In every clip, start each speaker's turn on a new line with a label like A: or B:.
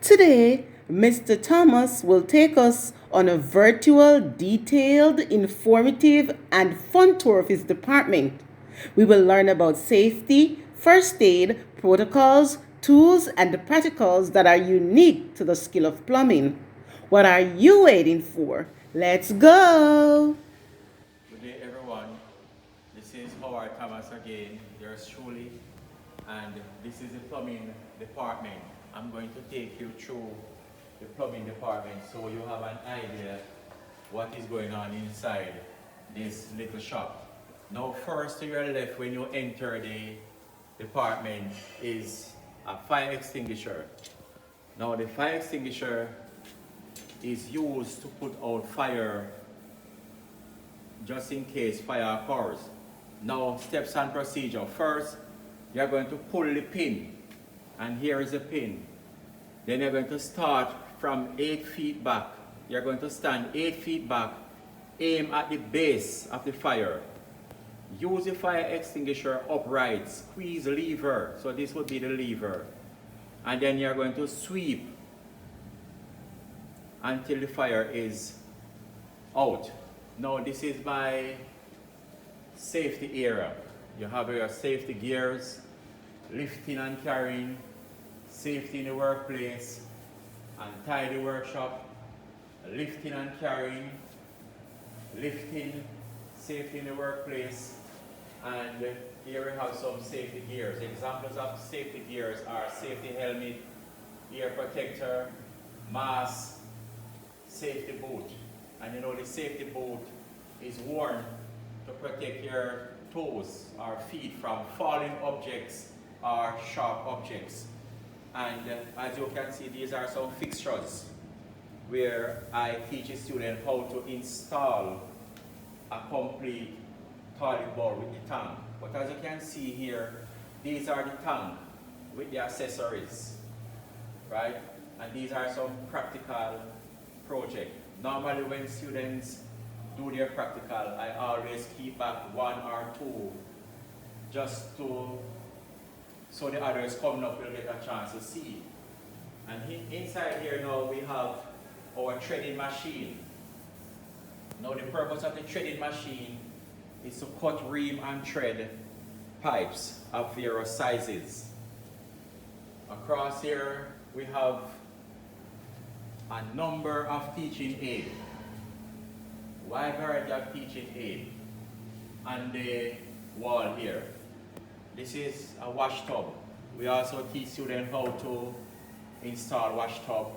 A: Today, Mr. Thomas will take us on a virtual, detailed, informative, and fun tour of his department. We will learn about safety, first aid, protocols, tools, and the practicals that are unique to the skill of plumbing. What are you waiting for? Let's go!
B: Good day, everyone. This is Howard Thomas again, yours truly, and this is the plumbing department. I'm going to take you through the plumbing department so you have an idea what is going on inside this little shop. Now, first to your left when you enter the department is a fire extinguisher. Now, the fire extinguisher is used to put out fire just in case fire occurs. Now, steps and procedure. First, you're going to pull the pin, and here is the pin. Then you're going to start from 8 feet back. You're going to stand 8 feet back, aim at the base of the fire. Use the fire extinguisher upright, squeeze lever, so this would be the lever. And then you're going to sweep until the fire is out. Now this is my safety area. You have your safety gears, lifting and carrying, safety in the workplace, untidy workshop, lifting and carrying, lifting, safety in the workplace, and here we have some safety gears. Examples of safety gears are safety helmet, ear protector, mask, safety boot. And you know the safety boot is worn to protect your toes or feet from falling objects or sharp objects. And as you can see, these are some fixtures where I teach a student how to install a complete toilet bowl with the tank. But as you can see here, these are the tank with the accessories, right? And these are some practical projects. Normally when students do their practical, I always keep back 1 or 2 just so the others coming up will get a chance to see. And inside here now we have our threading machine. Now the purpose of the threading machine is to cut, ream and thread pipes of various sizes. Across here we have a number of teaching aids, wide variety of teaching aids on the wall here. This is a wash tub. We also teach students how to install wash tub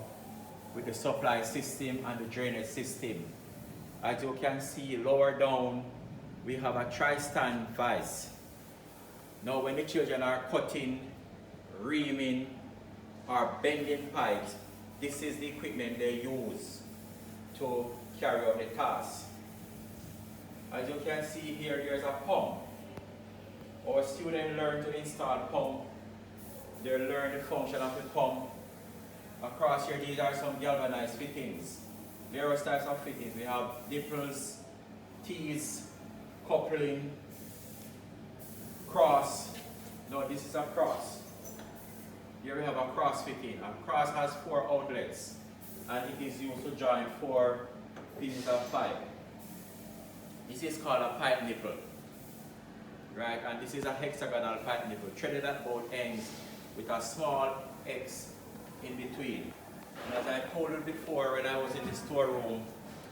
B: with the supply system and the drainage system. As you can see lower down, we have a tri-stand vise. Now when the children are cutting, reaming, or bending pipes, this is the equipment they use to carry out the task. As you can see here, there's a pump. Our students learn to install pump. They learn the function of the pump. Across here, these are some galvanized fittings. Various types of fittings. We have nipples, tees, coupling, cross. No, this is a cross. Here we have a cross fitting. A cross has 4 outlets and it is used to join 4 pieces of pipe. This is called a pipe nipple, right? And this is a hexagonal pipe nipple, threaded at both ends with a small X in between. And as I told you before when I was in the storeroom,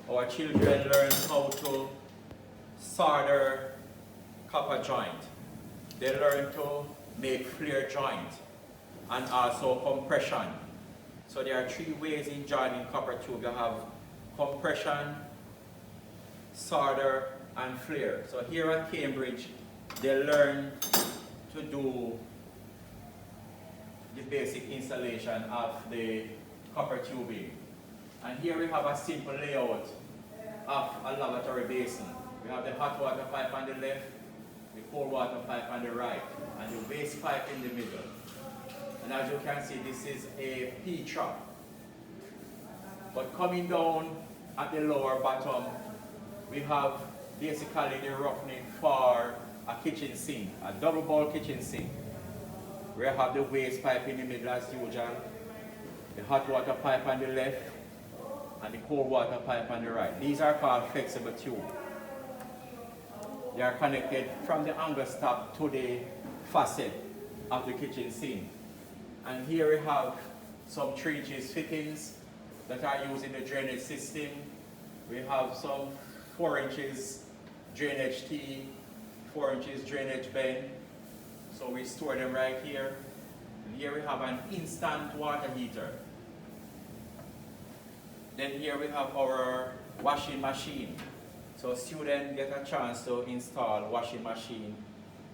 B: our children learn how to solder copper joint. They learn to make flare joint and also compression. So there are 3 ways in joining copper tube. You have compression, solder, and flare. So here at Cambridge, they learn to do the basic installation of the copper tubing. And here we have a simple layout of a lavatory basin. We have the hot water pipe on the left, the cold water pipe on the right, and the waste pipe in the middle. And as you can see, this is a P-trap. But coming down at the lower bottom, we have basically the roughing for a kitchen sink, a double bowl kitchen sink. We have the waste pipe in the middle as usual. the hot water pipe on the left, and the cold water pipe on the right. These are called flexible tube. They are connected from the angle stop to the faucet of the kitchen sink. And here we have some 3-inch fittings that are used in the drainage system. We have some 4 inches drainage T, 4 inches drainage bend. So we store them right here. And here we have an instant water heater. Then here we have our washing machine. So students get a chance to install washing machine.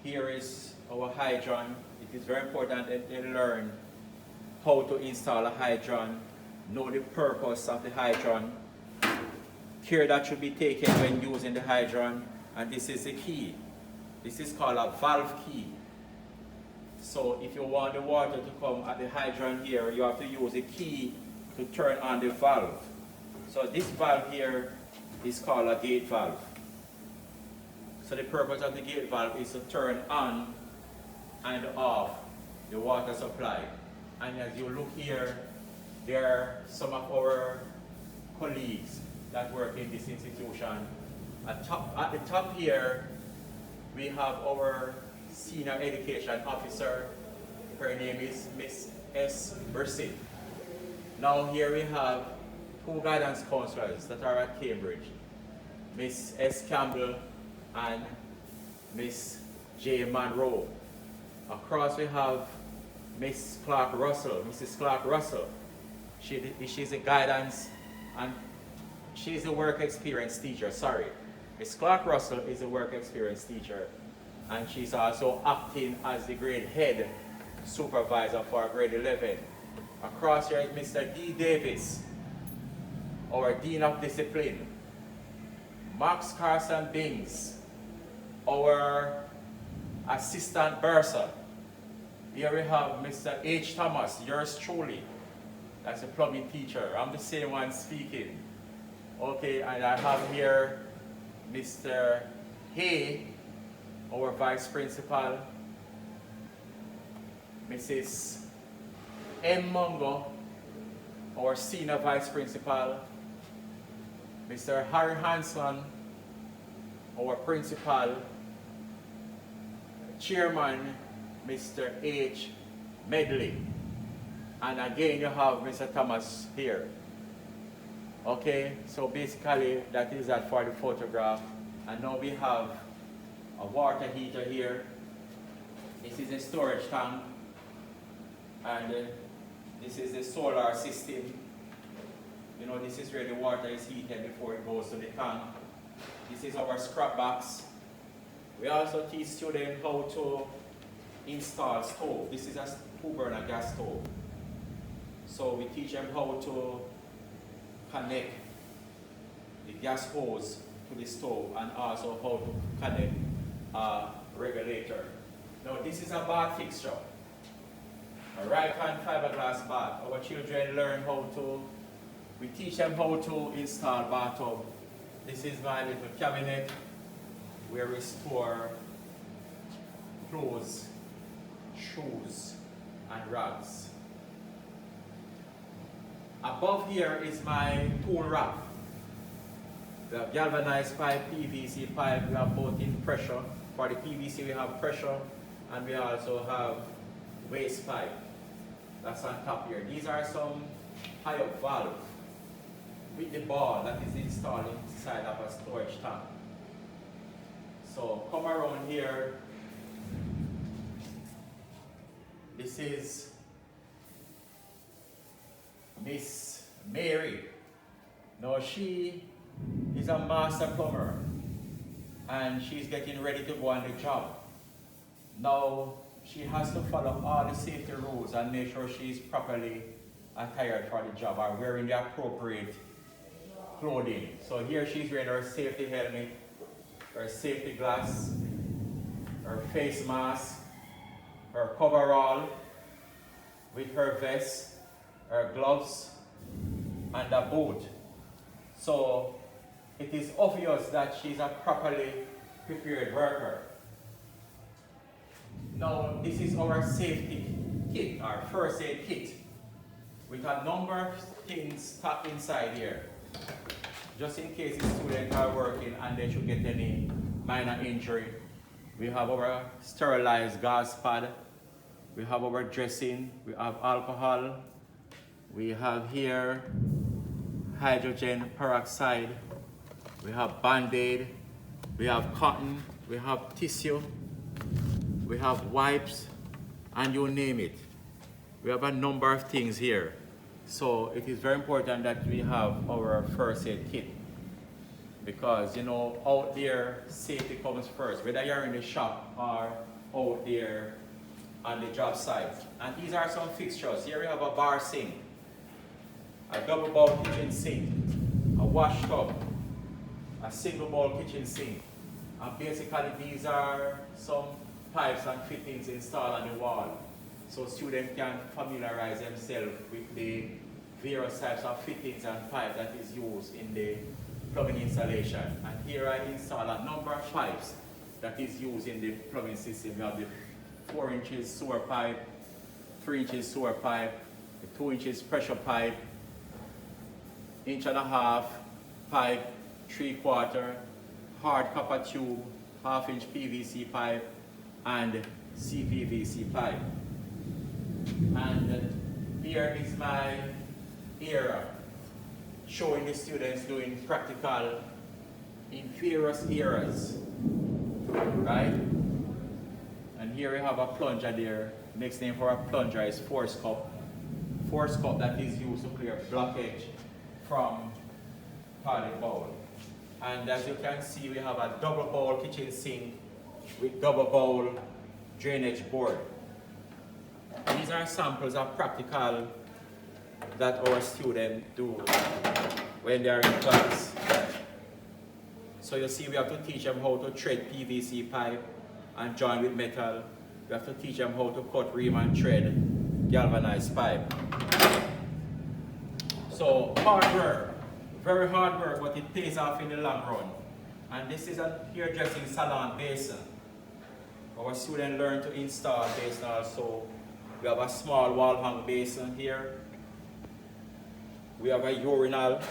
B: Here is our hydrant. It is very important that they learn how to install a hydrant, know the purpose of the hydrant, care that should be taken when using the hydrant, and this is the key. This is called a valve key. So if you want the water to come at the hydrant here, you have to use a key to turn on the valve. So this valve here is called a gate valve. So the purpose of the gate valve is to turn on and off the water supply. And as you look here, there are some of our colleagues that work in this institution. At the top here, we have our senior education officer. Her name is Miss S. Bursit. Now here we have 2 guidance counselors that are at Cambridge, Miss S. Campbell and Miss J. Monroe. Across we have Miss Clark Russell, Mrs. Clark Russell. She's a guidance and she's a work experience teacher, sorry. Miss Clark Russell is a work experience teacher, and she's also acting as the grade head supervisor for grade 11. Across here is Mr. D. Davis, our Dean of Discipline. Max Carson Bings, our Assistant Bursar. Here we have Mr. H. Thomas, yours truly. That's a plumbing teacher. I'm the same one speaking. Okay, and I have here Mr. Hay, our Vice Principal. Mrs. M. Mungo, our Senior Vice Principal. Mr. Harry Hanson, our Principal. Chairman, Mr. H. Medley. And again, you have Mr. Thomas here. Okay, so basically that is that for the photograph. And now we have a water heater here. This is a storage tank. And this is the solar system. You know, this is where the water is heated before it goes to the tank. This is our scrap box. We also teach students how to install stove. This is a 2-burner gas stove. So we teach them how to connect the gas hose to the stove and also how to connect a regulator. Now this is a bath fixture. A right-hand fiberglass bath. Our children learn how to, we teach them how to install bathtub. This is my little cabinet where we store clothes, shoes, and rugs. Above here is my tool rack. We have galvanized pipe, PVC pipe, we have both in pressure. For the PVC we have pressure, and we also have waste pipe. That's on top here. These are some high-up valve with the ball that is installed inside of a storage tank. So come around here. This is Miss Mary. Now she is a master plumber and she's getting ready to go on the job. Now she has to follow all the safety rules and make sure she's properly attired for the job or wearing the appropriate clothing. So here she's wearing her safety helmet, her safety glass, her face mask, her coverall with her vest, her gloves, and a boot. So it is obvious that she's a properly prepared worker. Now this is our safety kit, our first aid kit. with a number of things stuck inside here. Just in case the students are working and they should get any minor injury. We have our sterilized gas pad. We have our dressing. We have alcohol. We have here hydrogen peroxide. We have Band-Aid. We have cotton. We have tissue. We have wipes, and you name it. We have a number of things here. So it is very important that we have our first aid kit, because you know, out there safety comes first, whether you're in the shop or out there on the job site. And these are some fixtures. Here we have a bar sink, a double bowl kitchen sink, a wash tub, a single bowl kitchen sink. And basically these are some pipes and fittings installed on the wall, so students can familiarize themselves with the various types of fittings and pipe that is used in the plumbing installation. And here I install a number of pipes that is used in the plumbing system. We have the 4 inches sewer pipe, 3 inches sewer pipe, the 2 inches pressure pipe, 1.5 inch pipe, 3/4, hard copper tube, 1/2 inch PVC pipe, and CPVC pipe. And here is my area showing the students doing practical in various areas, right? And here we have a plunger there. Next name for a plunger is force cup. Force cup that is used to clear blockage from toilet bowl. And as you can see, we have a double bowl kitchen sink with double bowl drainage board. These are samples of practical that our students do when they are in class. So you see, we have to teach them how to thread PVC pipe and join with metal. We have to teach them how to cut ream and thread galvanized pipe. So hard work, very hard work, but it pays off in the long run. And this is a hairdressing salon basin. Our students learn to install basin also. We have a small wall hung basin here. We have a urinal.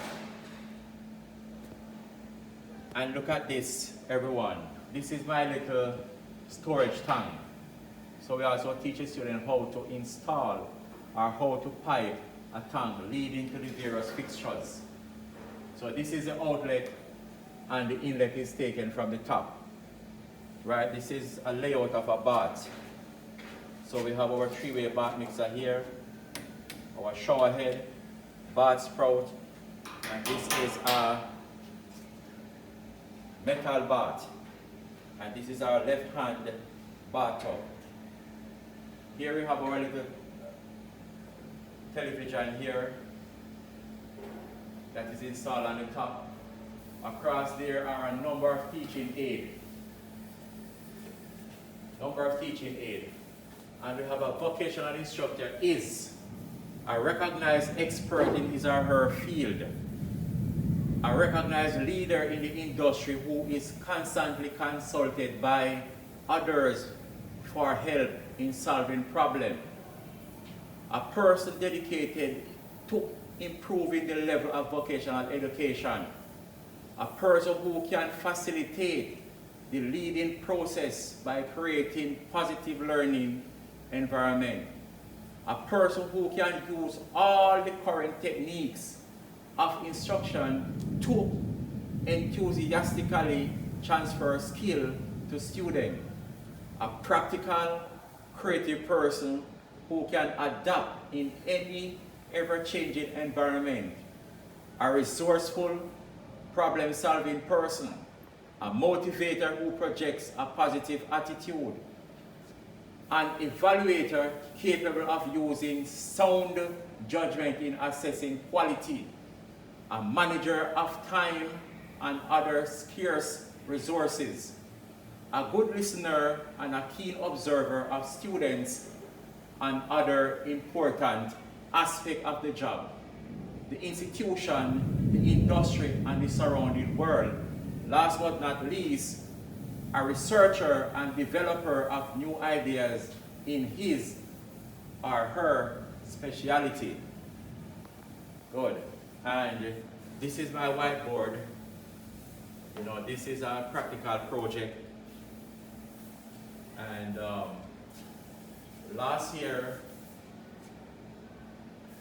B: And look at this, everyone. This is my little storage tank. So we also teach a student how to install or how to pipe a tank leading to the various fixtures. So this is the outlet, and the inlet is taken from the top. Right, this is a layout of a bath. So we have our 3-way bath mixer here, our shower head, bath sprout, and this is a metal bath. And this is our left-hand bathtub. Here we have our little television here that is installed on the top. Across there are a number of teaching aids. And we have a vocational instructor is a recognized expert in his or her field, a recognized leader in the industry who is constantly consulted by others for help in solving problems, a person dedicated to improving the level of vocational education, a person who can facilitate the leading process by creating positive learning environment, a person who can use all the current techniques of instruction to enthusiastically transfer skill to students, a practical, creative person who can adapt in any ever-changing environment, a resourceful, problem-solving person, a motivator who projects a positive attitude, an evaluator capable of using sound judgment in assessing quality, a manager of time and other scarce resources, a good listener and a keen observer of students and other important aspects of the job, the institution, the industry, and the surrounding world. Last but not least, a researcher and developer of new ideas in his or her specialty. Good. And this is my whiteboard. You know, this is a practical project. And last year,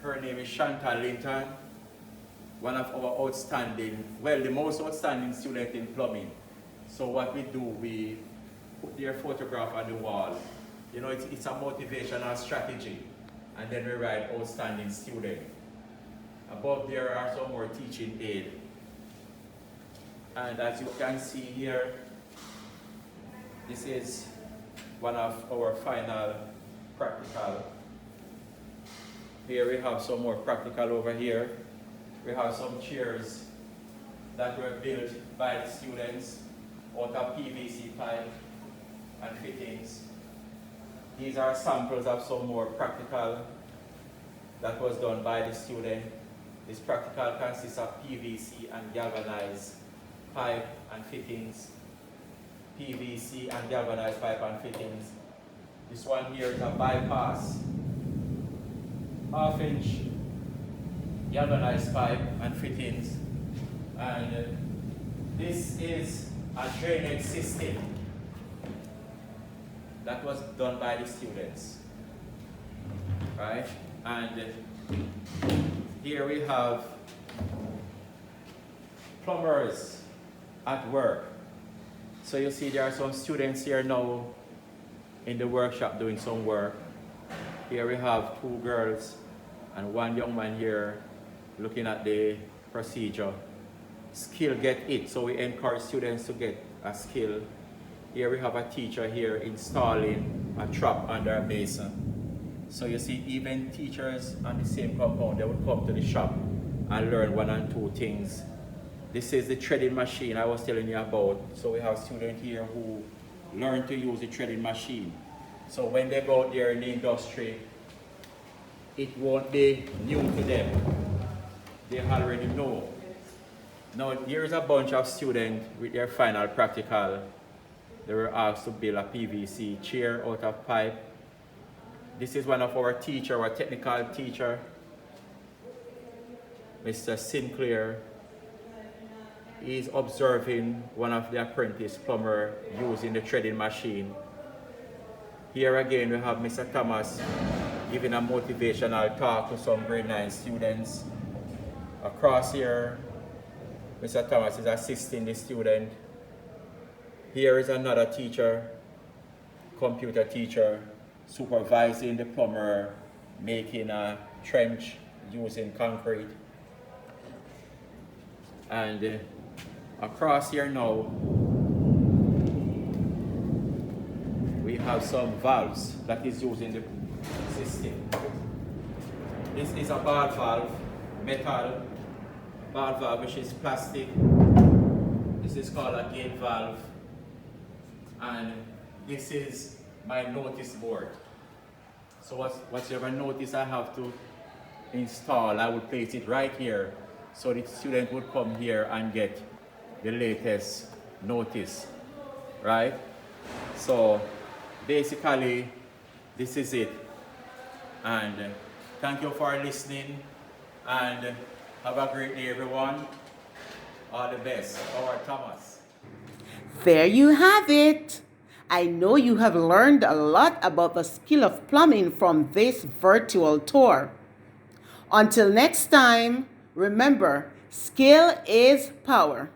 B: her name is Chantal Linton, one of our outstanding, well, the most outstanding student in plumbing. So what we do, we put their photograph on the wall. You know, it's a motivational strategy. And then we write outstanding student. Above there are some more teaching aid. And as you can see here, this is one of our final practical. Here we have some more practical over here. We have some chairs that were built by the students out of PVC pipe and fittings. These are samples of some more practical that was done by the student. This practical consists of PVC and galvanized pipe and fittings. PVC and galvanized pipe and fittings. This one here is a bypass, half-inch galvanized pipe and fittings. And this is a drainage system that was done by the students, right? And here we have plumbers at work. So you see there are some students here now in the workshop doing some work. Here we have 2 girls and 1 young man here looking at the procedure. Skill get it, so we encourage students to get a skill. Here we have a teacher here installing a trap under a basin. So you see, even teachers on the same compound, they would come to the shop and learn 1 and 2 things. This is the threading machine I was telling you about. So we have students here who learn to use the threading machine. So when they go out there in the industry, it won't be new to them. They already know. Now here's a bunch of students with their final practical. They were asked to build a PVC chair out of pipe. This is one of our teacher, our technical teacher, Mr. Sinclair. He's observing one of the apprentice plumber using the threading machine. Here again we have Mr. Thomas giving a motivational talk to some grade 9 students. Across here, Mr. Thomas is assisting the student. Here is another teacher, computer teacher, supervising the plumber making a trench using concrete. And across here now, we have some valves that is used in the system. This is a ball valve, metal ball valve, which is plastic. This is called a gate valve. And this is my notice board. So whatever notice I have to install, I would place it right here so the student would come here and get the latest notice, right? So basically, this is it. And thank you for listening, and have a great day, everyone. All the best. Howard Thomas.
A: There you have it. I know you have learned a lot about the skill of plumbing from this virtual tour. Until next time, remember, skill is power.